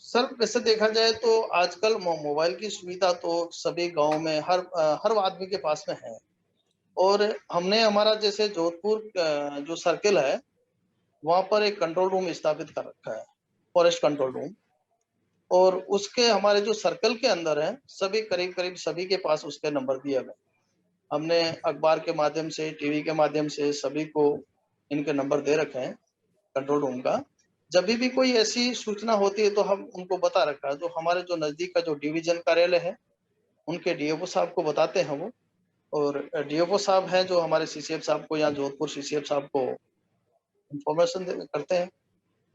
Sir वैसे देखा जाए तो आजकल मोबाइल की सुविधा तो सभी गांव में हर आदमी के पास में है। और हमने हमारा जैसे जोधपुर जो सर्किल है वहां पर एक कंट्रोल रूम स्थापित कर रखा है, फॉरेस्ट कंट्रोल रूम। और उसके हमारे जो सर्कल के अंदर है सभी करीब करीब सभी के पास उसके नंबर दिए हुए हैं। हमने अखबार के माध्यम से, टीवी के माध्यम से सभी को इनके नंबर दे रखे हैं कंट्रोल रूम का। जब भी कोई ऐसी सूचना होती है तो हम उनको बता रखा है। जो हमारे जो नजदीक का जो डिवीजन कार्यालय है उनके डीएफओ साहब को बताते हैं वो। और डीएफओ साहब हैं जो हमारे सीसीएफ साहब को, या जोधपुर सीसीएफ साहब को इन्फॉर्मेशन करते हैं।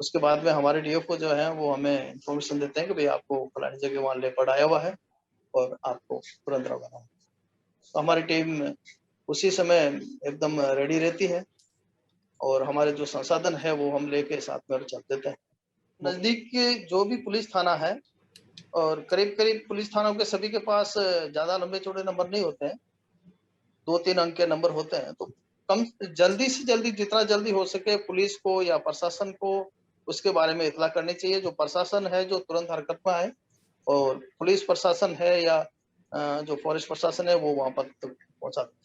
उसके बाद में हमारे डीएफओ जो है वो हमें इन्फॉर्मेशन देते हैं कि भाई आपको फलानी जगह वहाँ लेपर्ड आया हुआ है और आपको तुरंत रवाना हो। तो हमारी टीम उसी समय एकदम रेडी रहती है और हमारे जो संसाधन है वो हम लेके साथ में चल देते हैं। नजदीक के जो भी पुलिस थाना है, और करीब करीब पुलिस थानों के सभी के पास ज्यादा लंबे चौड़े नंबर नहीं होते हैं, 2-3 अंक के नंबर होते हैं। तो कम जल्दी से जल्दी, जितना जल्दी हो सके पुलिस को या प्रशासन को उसके बारे में इत्तला करनी चाहिए। जो प्रशासन है जो तुरंत हरकत में आए, और पुलिस प्रशासन है या जो फॉरेस्ट प्रशासन है वो वहां पर तक पहुंचा दे।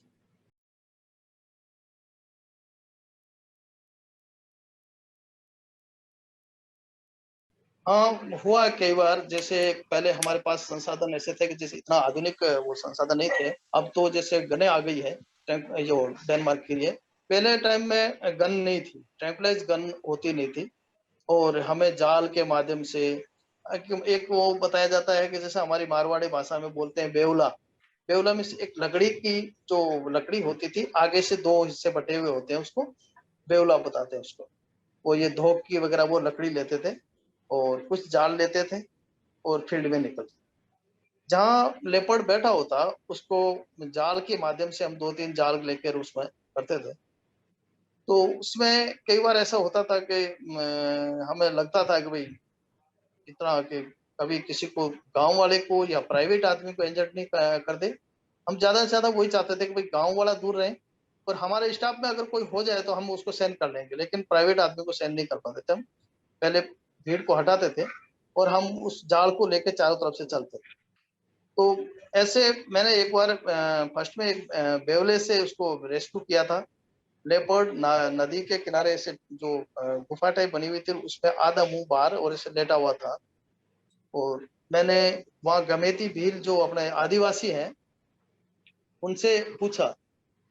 हाँ, हुआ है कई बार। जैसे पहले हमारे पास संसाधन ऐसे थे कि जैसे इतना आधुनिक वो संसाधन नहीं थे। अब तो जैसे गने आ गई है, जो डेनमार्क के लिए। पहले टाइम में गन नहीं थी, ट्रैंक्विलाइज गन होती नहीं थी। और हमें जाल के माध्यम से एक वो बताया जाता है कि जैसे हमारी मारवाड़ी भाषा में बोलते हैं बेवला। बेवला में से एक लकड़ी की जो लकड़ी होती थी, आगे से दो हिस्से बटे हुए होते हैं, उसको बेवला बताते हैं उसको। वो ये धोक की वगैरह वो लकड़ी लेते थे और कुछ जाल लेते थे और फील्ड में निकलते। जहाँ लेपर्ड बैठा होता उसको जाल के माध्यम से हम 2-3 जाल लेकर उसमें करते थे। तो उसमें कई बार ऐसा होता था कि हमें लगता था कि भाई इतना कि कभी किसी को, गांव वाले को या प्राइवेट आदमी को इंजर्ड नहीं कर दे। हम ज्यादा से ज्यादा वही चाहते थे कि भाई गांव वाला दूर रहे, और हमारे स्टाफ में अगर कोई हो जाए तो हम उसको सेंड कर लेंगे, लेकिन प्राइवेट आदमी को सेंड नहीं कर पाते थे हम। पहले भीड़ को हटाते थे और हम उस जाल को लेके चारों तरफ से चलते थे। तो ऐसे मैंने एक बार फर्स्ट में एक बेवले से उसको रेस्क्यू किया था। लेपर्ड नदी के किनारे से जो गुफा टाइप बनी हुई थी उसमें आधा मुंह बाहर और ऐसे लेटा हुआ था। और मैंने वहाँ गमेती भील जो अपने आदिवासी हैं उनसे पूछा।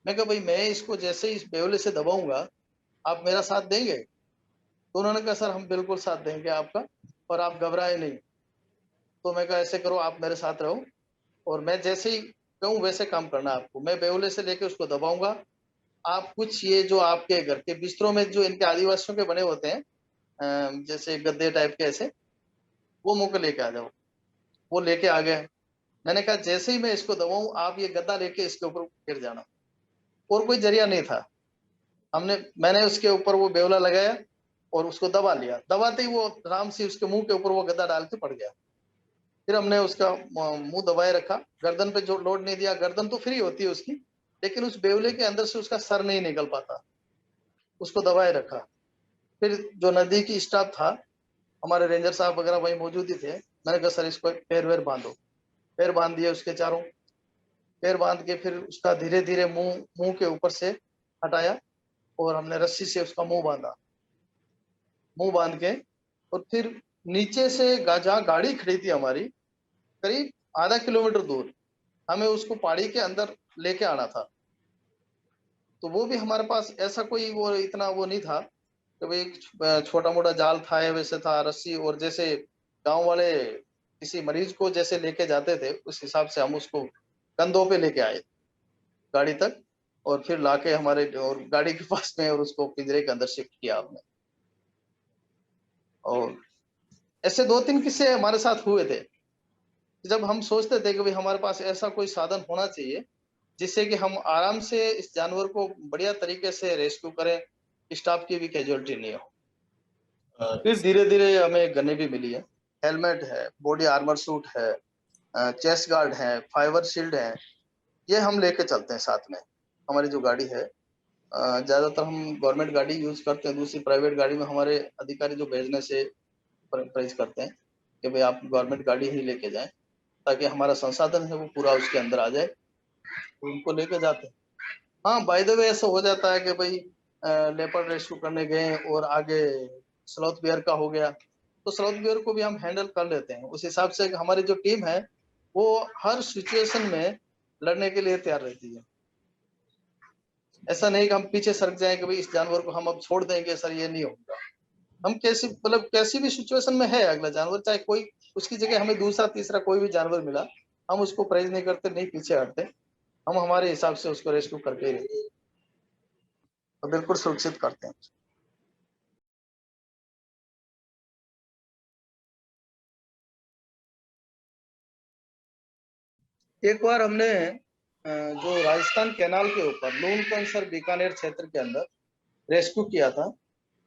मैं कहा भाई मैं इसको जैसे ही इस बेवले से दबाऊंगा आप मेरा साथ देंगे? तो उन्होंने कहा सर हम बिल्कुल साथ देंगे आपका, और आप घबराए नहीं। तो मैं कहा ऐसे करो, आप मेरे साथ रहो और मैं जैसे ही कहूँ वैसे काम करना आपको। मैं बेवले से लेके उसको दबाऊंगा। आप कुछ ये जो आपके घर के बिस्तरों में जो इनके आदिवासियों के बने होते हैं, जैसे गद्दे टाइप के ऐसे, वो मुंह के लेके आ जाओ। वो लेके आ गए। मैंने कहा जैसे ही मैं इसको दबाऊं आप ये गद्दा लेके इसके ऊपर गिर जाना। और कोई जरिया नहीं था। मैंने उसके ऊपर वो बेवला लगाया और उसको दबा लिया। दबाते ही वो आराम से उसके मुंह के ऊपर वो गद्दा डाल के पड़ गया। फिर हमने उसका मुंह दबाए रखा, गर्दन पे जो लोड नहीं दिया। गर्दन तो फ्री होती है उसकी, लेकिन उस बेवले के अंदर से उसका सर नहीं निकल पाता। उसको दबाए रखा। फिर जो नजदीकी स्टाफ था, हमारे रेंजर साहब वगैरह वही मौजूद ही थे। मैंने कहा सर इसको पैर वैर बांधो। पैर बांध दिए उसके चारों। पैर बांध के फिर उसका धीरे धीरे मुंह मुंह के ऊपर से हटाया और हमने रस्सी से उसका मुंह बांधा। मुंह बांध के और फिर नीचे से जहाँ गाड़ी खड़ी थी हमारी, करीब आधा किलोमीटर दूर, हमें उसको पहाड़ी के अंदर लेके आना था। तो वो भी हमारे पास ऐसा कोई वो इतना वो नहीं था कि भाई छोटा मोटा जाल था या वैसे था रस्सी। और जैसे गांव वाले किसी मरीज को जैसे लेके जाते थे उस हिसाब से हम उसको कंधों पे लेके आए गाड़ी तक। और फिर लाके हमारे और गाड़ी के पास में और उसको पिंजरे के अंदर शिफ्ट किया हमने। और ऐसे 2-3 किस्से हमारे साथ हुए थे। जब हम सोचते थे कि भाई हमारे पास ऐसा कोई साधन होना चाहिए जिससे कि हम आराम से इस जानवर को बढ़िया तरीके से रेस्क्यू करें, स्टाफ की भी कैजुअलिटी नहीं हो। फिर धीरे धीरे हमें गने भी मिली है, हेलमेट है, बॉडी आर्मर सूट है, चेस्ट गार्ड है, फाइबर शील्ड है। ये हम लेके चलते हैं साथ में। हमारी जो गाड़ी है, ज्यादातर हम गवर्नमेंट गाड़ी यूज करते हैं। दूसरी प्राइवेट गाड़ी में हमारे अधिकारी जो भेजने से परहेज करते हैं। कि भाई आप गवर्नमेंट गाड़ी ही लेके जाएं, ताकि हमारा संसाधन है वो पूरा उसके अंदर आ जाए, तो उनको लेके जाते हैं। हाँ, बाय द वे ऐसा हो जाता है कि भाई लेपर्ड रेस्क्यू करने गए और आगे स्लॉथ बेयर का हो गया, तो स्लॉथ बेयर को भी हम हैंडल कर लेते हैं। उस हिसाब से हमारी जो टीम है वो हर सिचुएशन में लड़ने के लिए तैयार रहती है। ऐसा नहीं कि हम पीछे सरक जाएं कि भाई इस जानवर को हम अब छोड़ देंगे, सर ये नहीं होगा। हम कैसी मतलब कैसी भी सिचुएशन में है अगला जानवर, चाहे कोई उसकी जगह हमें दूसरा तीसरा कोई भी जानवर मिला, हम उसको परहेज नहीं करते, नहीं पीछे हटते, हम हमारे हिसाब से उसको रेस्क्यू करके ही रहते हैं और बिल्कुल सुरक्षित करते हैं। एक बार हमने जो राजस्थान कैनाल के ऊपर लूनकंसर बीकानेर क्षेत्र के अंदर रेस्क्यू किया था,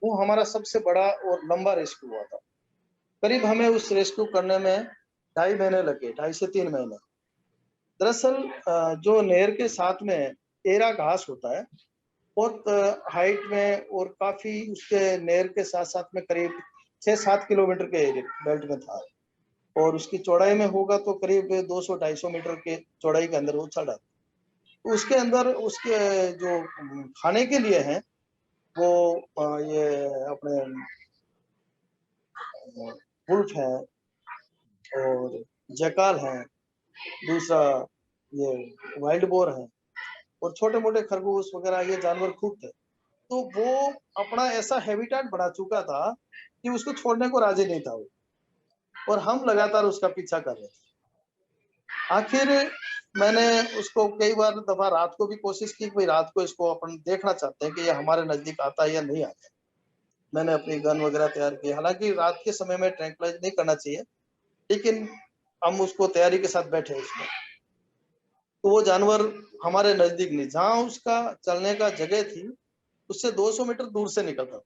वो हमारा सबसे बड़ा और लंबा रेस्क्यू हुआ था। करीब हमें उस रेस्क्यू करने में 2.5 महीने लगे, 2.5 से 3 महीने। दरअसल जो नहर के साथ में एरा घास होता है, बहुत हाइट में और काफी उसके नहर के साथ साथ में करीब 6-7 किलोमीटर के बेल्ट में था, और उसकी चौड़ाई में होगा तो करीब 200-250 मीटर के चौड़ाई के अंदर वो चढ़ा। तो उसके अंदर उसके जो खाने के लिए हैं वो ये अपने वुल्फ है और जैकाल है, दूसरा ये वाइल्ड बोर है, और छोटे मोटे खरगोश वगैरह ये जानवर खूब थे। तो वो अपना ऐसा हैबिटेट बना चुका था कि उसको छोड़ने को राजी नहीं था वो, और हम लगातार उसका पीछा कर रहे थे। आखिर मैंने उसको कई बार दफा रात को भी कोशिश की कि भाई रात को इसको अपन देखना चाहते हैं कि ये हमारे नजदीक आता है या नहीं आता है। मैंने अपनी गन वगैरह तैयार की, हालांकि रात के समय में ट्रैंक्विलाइज नहीं करना चाहिए, लेकिन हम उसको तैयारी के साथ बैठे उसमें। तो वो जानवर हमारे नजदीक नहीं, जहां उसका चलने का जगह थी उससे 200 मीटर दूर से निकलता था।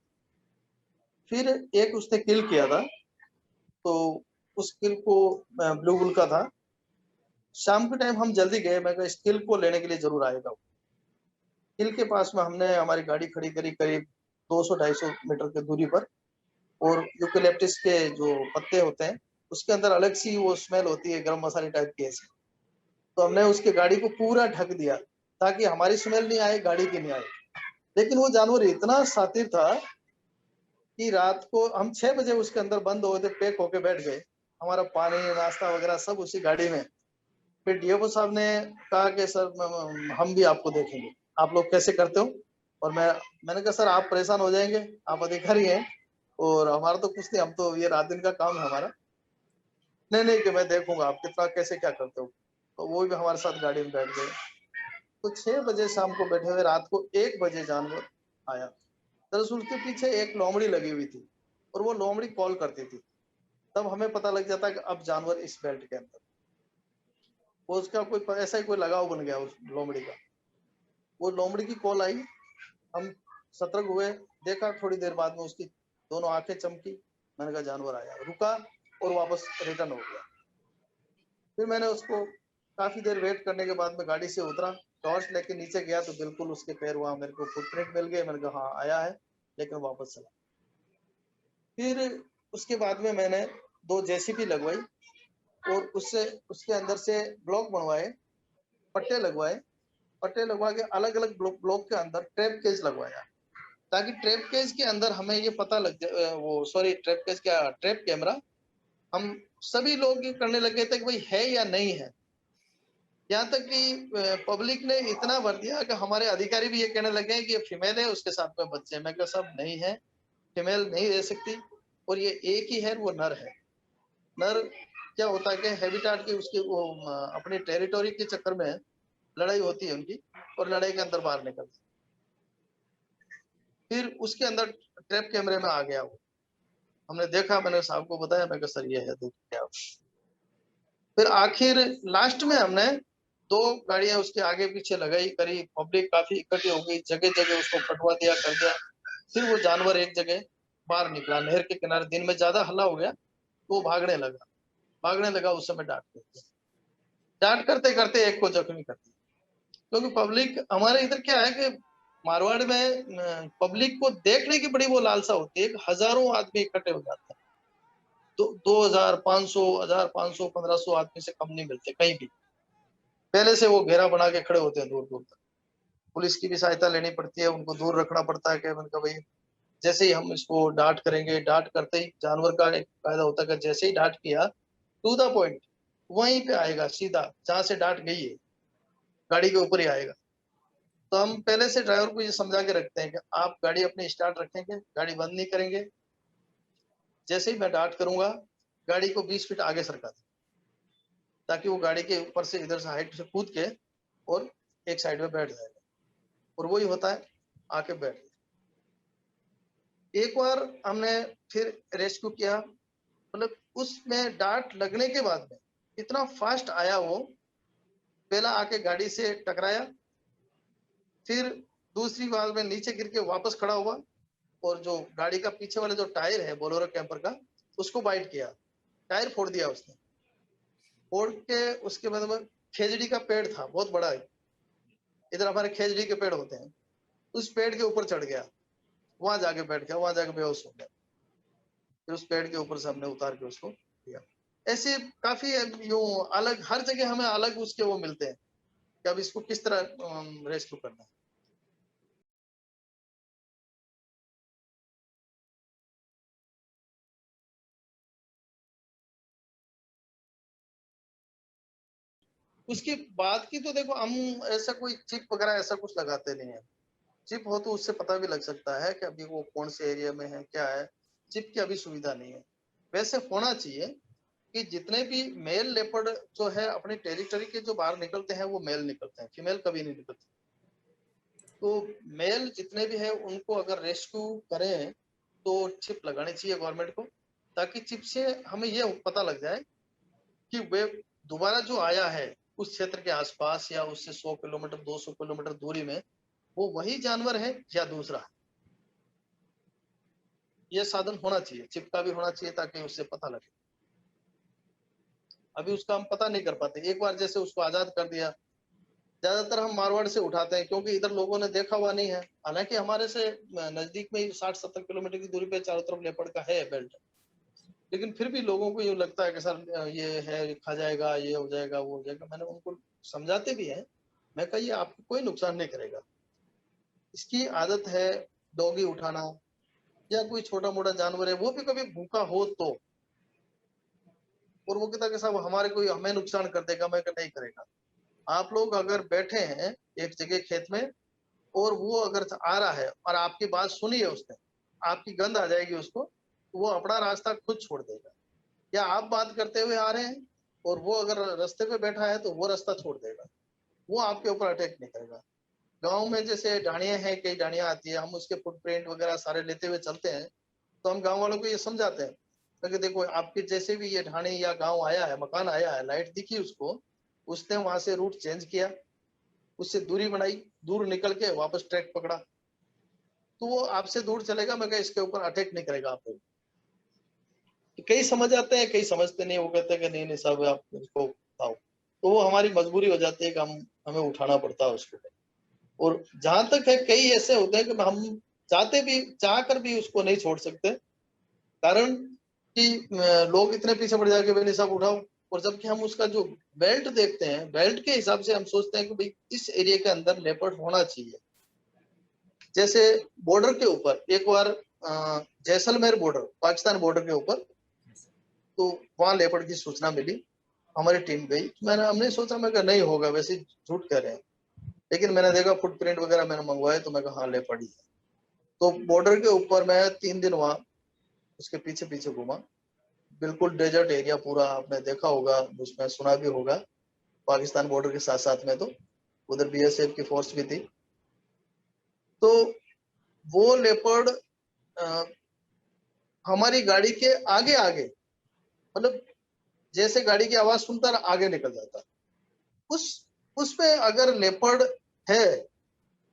फिर एक उसने किल किया था, तो उस किल को ब्लू बुल का था। शाम के टाइम हम जल्दी गए, मैं कहा इस किल को लेने के लिए जरूर आएगा। किल के पास में हमने हमारी गाड़ी खड़ी करी करीब 200-250 मीटर की दूरी पर, और यूकेलिप्टस के जो पत्ते होते हैं उसके अंदर अलग सी वो स्मेल होती है, गरम मसाले टाइप की ऐसी। तो हमने उसके गाड़ी को पूरा ढक दिया ताकि हमारी स्मेल नहीं आए, गाड़ी की नहीं आए। लेकिन वो जानवर इतना शातिर था कि रात को हम 6 बजे उसके अंदर बंद हो गए थे, पैक होके बैठ गए, हमारा पानी नाश्ता वगैरह सब उसी गाड़ी में। फिर डीएफओ साहब ने कहा कि सर हम भी आपको देखेंगे, आप लोग कैसे करते हो। और मैंने कहा सर आप परेशान हो जाएंगे, आप अधिकारी हैं और हमारा तो कुछ नहीं, हम तो ये रात दिन का काम है हमारा। नहीं नहीं कि मैं देखूंगा आप कितना कैसे क्या करते हो। तो वो भी हमारे साथ गाड़ी में बैठ गए। तो 6 बजे शाम को बैठे हुए, रात को 1 बजे जानवर आया। दरअसल उसके पीछे एक लोमड़ी लगी हुई थी, और वो लोमड़ी कॉल करती थी। तब हमें पता लग जाता कि अब जानवर इस बेल्ट के अंदर, वो उसका कोई ऐसा ही कोई लगाव बन गया उस लोमड़ी का। वो लोमड़ी की कॉल आई, हम सतर्क हुए, देखा थोड़ी देर बाद में उसकी दोनों आंखें चमकी। मैंने कहा जानवर आया, रुका और वापस रिटर्न हो गया। फिर मैंने उसको काफी देर वेट करने के बाद में गाड़ी से उतरा, टॉर्च लेके नीचे गया तो बिल्कुल उसके पैर वहां मेरे को फुटप्रिंट मिल गए। मैंने कहा हाँ आया है, लेकिन वापस चला। फिर उसके बाद में मैंने 2 जेसीबी लगवाई, और उससे उसके अंदर से ब्लॉक बनवाए, पट्टे लगवाए, पट्टे लगवा के अलग अलग ब्लॉक के अंदर ट्रैप केज लगवाया, ताकि ट्रैप केज के अंदर हमें ये पता लग जाए, वो सॉरी ट्रैप केज क्या, ट्रैप कैमरा। हम सभी लोग ये करने लगे थे कि भाई है या नहीं है। यहाँ तक कि पब्लिक ने इतना भर दिया कि हमारे अधिकारी भी ये कहने लगे हैं कि ये फीमेल है, उसके साथ में बच्चे हैं। मैं कहा सब नहीं है, फीमेल नहीं रह सकती, और ये एक ही है, वो नर है। नर क्या होता है कि हैबिटाट की उसकी वो अपनी टेरिटोरी के चक्कर में लड़ाई होती है उनकी, और लड़ाई के अंदर बाहर निकलती। फिर उसके अंदर ट्रैप कैमरे में आ गया वो, हमने देखा, मैंने साहब को बताया, मैं कहा सर ये है, देखिए आप। फिर आखिर लास्ट में हमने 2 गाड़ियां उसके आगे पीछे लगाई करी, पब्लिक काफी इकट्ठी हो गई, जगह जगह उसको कटवा दिया कर दिया। फिर वो जानवर एक जगह बाहर निकला नहर के किनारे, दिन में ज्यादा हल्ला हो गया तो वो भागने लगा। उस समय डांट करते करते एक को जख्मी कर दिया। क्योंकि पब्लिक हमारे इधर क्या है कि मारवाड़ में पब्लिक को देखने की बड़ी वो लालसा होती है, हजारों आदमी इकट्ठे हो जाते हैं। तो 2000, 500, 1500, 1500 आदमी से कम नहीं मिलते कहीं भी। पहले से वो घेरा बना के खड़े होते हैं दूर दूर तक। पुलिस की भी सहायता लेनी पड़ती है, उनको दूर रखना पड़ता है कि उनका भाई जैसे ही हम इसको डांट करेंगे, डांट करते ही जानवर का एक कायदा होता है कि जैसे ही डांट किया टू द पॉइंट वहीं पे आएगा सीधा, जहां से डांट गई है गाड़ी के ऊपर ही आएगा। तो हम पहले से ड्राइवर को ये समझा के रखते हैं कि आप गाड़ी अपनी स्टार्ट रखेंगे, गाड़ी बंद नहीं करेंगे। जैसे ही मैं डांट करूंगा गाड़ी को 20 फीट आगे सरका दें, ताकि वो गाड़ी के ऊपर से इधर से हाइट से कूद के और एक साइड में बैठ जाएगा। और वही होता है, आके बैठ गया। एक बार हमने फिर रेस्क्यू किया, मतलब उसमें डांट लगने के बाद में इतना फास्ट आया वो, पहला आके गाड़ी से टकराया, फिर दूसरी बार में नीचे गिर के वापस खड़ा हुआ और जो गाड़ी का पीछे वाला जो टायर है बोलेरो कैंपर का, उसको बाइट किया, टायर फोड़ दिया उसने। फोड़ के उसके बाद में खेजड़ी का पेड़ था बहुत बड़ा, इधर हमारे खेजड़ी के पेड़ होते हैं, उस पेड़ के ऊपर चढ़ गया, वहां जाके बैठ गया, वहां जाके बेहोश हो गया। फिर उस पेड़ के ऊपर से हमने उतार के उसको दिया। ऐसे काफी यूं अलग, हर जगह हमें अलग उसके वो मिलते हैं कि अब इसको किस तरह रेस्क्यू करना है। उसकी बात की तो देखो, हम ऐसा कोई चिप वगैरह ऐसा कुछ लगाते नहीं है। चिप हो तो उससे पता भी लग सकता है कि अभी वो कौन से एरिया में है, क्या है। चिप की अभी सुविधा नहीं है। वैसे होना चाहिए कि जितने भी मेल लेपर्ड जो है अपनी टेरिटरी के जो बाहर निकलते हैं वो मेल निकलते हैं, फीमेल कभी नहीं निकलती। तो मेल जितने भी हैं उनको अगर रेस्क्यू करें तो चिप लगानी चाहिए गवर्नमेंट को, ताकि चिप से हमें ये पता लग जाए कि वे दोबारा जो आया है उस क्षेत्र के आसपास या उससे 100 किलोमीटर 200 किलोमीटर दूरी में, वो वही जानवर है या दूसरा है। ये साधन होना चाहिए, चिप का भी होना चाहिए ताकि उससे पता लगे। अभी उसका हम पता नहीं कर पाते। एक बार जैसे उसको आजाद कर दिया, ज्यादातर हम मारवाड़ से उठाते हैं क्योंकि इधर लोगों ने देखा हुआ नहीं है। हालांकि हमारे से नजदीक में ही 60-70 किलोमीटर की दूरी पे चारों तरफ लेपर्ड का है बेल्ट, लेकिन फिर भी लोगों को ये लगता है कि सर ये है, ये खा जाएगा, ये हो जाएगा, वो हो जाएगा। मैंने उनको समझाते भी है, मैं कहा ये आपको कोई नुकसान नहीं करेगा। इसकी आदत है डॉगी उठाना, या कोई छोटा मोटा जानवर है वो भी कभी भूखा हो तो, और वो कहता कि साहब हमारे कोई हमें नुकसान कर देगा, मैं नहीं करेगा। आप लोग अगर बैठे हैं एक जगह खेत में और वो अगर आ रहा है और आपकी बात सुनी है उसने, आपकी गंध आ जाएगी उसको, तो वो अपना रास्ता खुद छोड़ देगा। या आप बात करते हुए आ रहे हैं और वो अगर रास्ते पे बैठा है तो वो रास्ता छोड़ देगा, वो आपके ऊपर अटैक नहीं करेगा। गांव में जैसे ढाणियां हैं, कई ढाणियां आती है, हम उसके फुटप्रिंट वगैरह सारे लेते हुए चलते हैं, तो हम गांव वालों को ये समझाते हैं कि देखो आपके जैसे भी ये ढाणी या गांव आया है, मकान आया है, लाइट दिखी उसको, उसने वहां से रूट चेंज किया, उससे दूरी बनाई, दूर निकल के वापस ट्रैक पकड़ा, तो वो आपसे दूर चलेगा, मगर इसके ऊपर अटैक नहीं करेगा आपको। तो कई समझ आते हैं, कई समझते नहीं, वो कहते हैं कि नहीं नहीं साहब आप इसको उठाओ, तो वो हमारी मजबूरी हो जाती है कि हम हमें उठाना पड़ता है उसको। और जहां तक है कई ऐसे होते हैं कि हम चाहते भी, चाह कर भी उसको नहीं छोड़ सकते, कारण कि लोग इतने पीछे पड़ जाके भाई सब उठाओ। और जबकि हम उसका जो बेल्ट देखते हैं, बेल्ट के हिसाब से हम सोचते हैं कि भाई इस एरिया के अंदर लेपर्ड होना चाहिए। जैसे बॉर्डर के ऊपर एक बार जैसलमेर बॉर्डर, पाकिस्तान बॉर्डर के ऊपर, तो वहां लेपर्ड की सूचना मिली, हमारी टीम गई, हमने सोचा, मैं नहीं होगा, वैसे झूठ कह रहे हैं, लेकिन मैंने देखा फुटप्रिंट वगैरह मैंने मंगवाए, तो मैं कहा हाँ लेपर्ड ही है। तो बॉर्डर के ऊपर मैं 3 दिन वहां उसके पीछे पीछे घूमा। बिल्कुल डेजर्ट एरिया पूरा, आपने देखा होगा, उसमें सुना भी होगा, पाकिस्तान बॉर्डर के साथ साथ में तो उधर बीएसएफ की फोर्स भी थी। तो वो लेपर्ड हमारी गाड़ी के आगे आगे, मतलब जैसे गाड़ी की आवाज सुनता आगे निकल जाता। उस उसमें अगर लेपर्ड है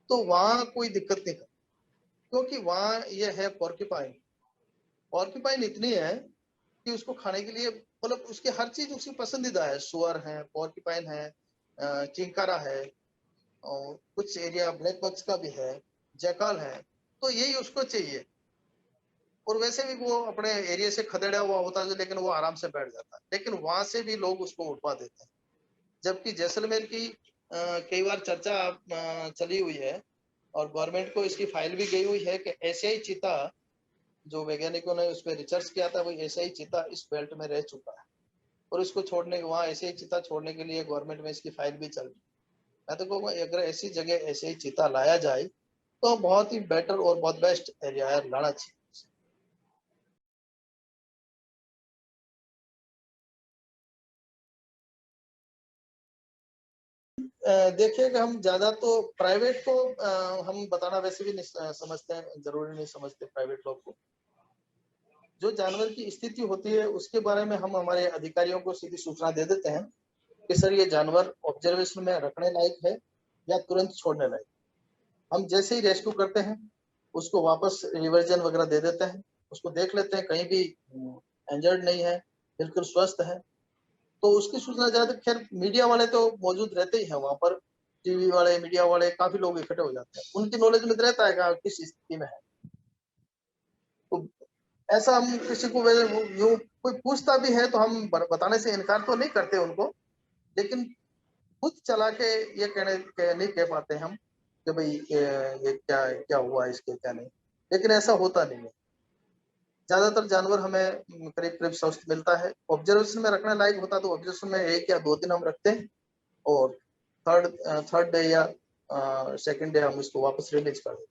तो वहां कोई दिक्कत नहीं, क्योंकि वहां ये है पॉर्क्यूपाइन। पॉर्क्यूपाइन इतनी है कि उसको खाने के लिए, मतलब उसकी हर चीज उसकी पसंदीदा है, सुअर है, पॉर्क्यूपाइन है, चिंकारा है, और कुछ एरिया ब्लैक बक्स का भी है, जैकाल है, तो यही उसको चाहिए। और वैसे भी वो अपने एरिया से खदेड़ा हुआ होता है, लेकिन वो आराम से बैठ जाता है, लेकिन वहां से भी लोग उसको उठवा देते हैं। जबकि जैसलमेर की कई बार चर्चा चली हुई है और गवर्नमेंट को इसकी फाइल भी गई हुई है कि एशियाई चीता, जो वैज्ञानिकों ने उस पर रिसर्च किया था, वो एशियाई चीता इस बेल्ट में रह चुका है और इसको छोड़ने, वहाँ एशियाई चीता छोड़ने के लिए गवर्नमेंट में इसकी फाइल भी चल रही है। मैं तो कहूँगा अगर ऐसी जगह एशियाई चीता लाया जाए तो बहुत ही बेटर और बहुत बेस्ट एरिया है, लाना चाहिए। देखिए कि हम ज्यादा तो प्राइवेट को हम बताना वैसे भी नहीं समझते हैं, जरूरी नहीं समझते प्राइवेट लोग को। जो जानवर की स्थिति होती है उसके बारे में हम हमारे अधिकारियों को सीधी सूचना दे देते हैं कि सर ये जानवर ऑब्जर्वेशन में रखने लायक है या तुरंत छोड़ने लायक। हम जैसे ही रेस्क्यू करते हैं उसको वापस रिवर्जन वगैरह दे देते हैं, उसको देख लेते हैं कहीं भी इंजर्ड नहीं है, बिल्कुल स्वस्थ है। तो उसकी सूचना ज्यादा, खैर मीडिया वाले तो मौजूद रहते ही हैं वहां पर, टीवी वाले, मीडिया वाले काफी लोग इकट्ठे हो जाते हैं, उनकी नॉलेज में तो रहता है कि किस स्थिति में है। तो ऐसा हम किसी को यूं कोई पूछता भी है तो हम बताने से इनकार तो नहीं करते उनको, लेकिन खुद चला के ये नहीं कह पाते हम कि भाई ये क्या क्या हुआ इसके, क्या नहीं। लेकिन ऐसा होता नहीं है, ज्यादातर जानवर हमें करीब करीब स्वस्थ मिलता है। ऑब्जर्वेशन में रखने लायक होता तो ऑब्जर्वेशन में 1 या 2 दिन हम रखते हैं और थर्ड थर्ड डे या सेकंड डे हम इसको वापस रिलीज कर देते हैं।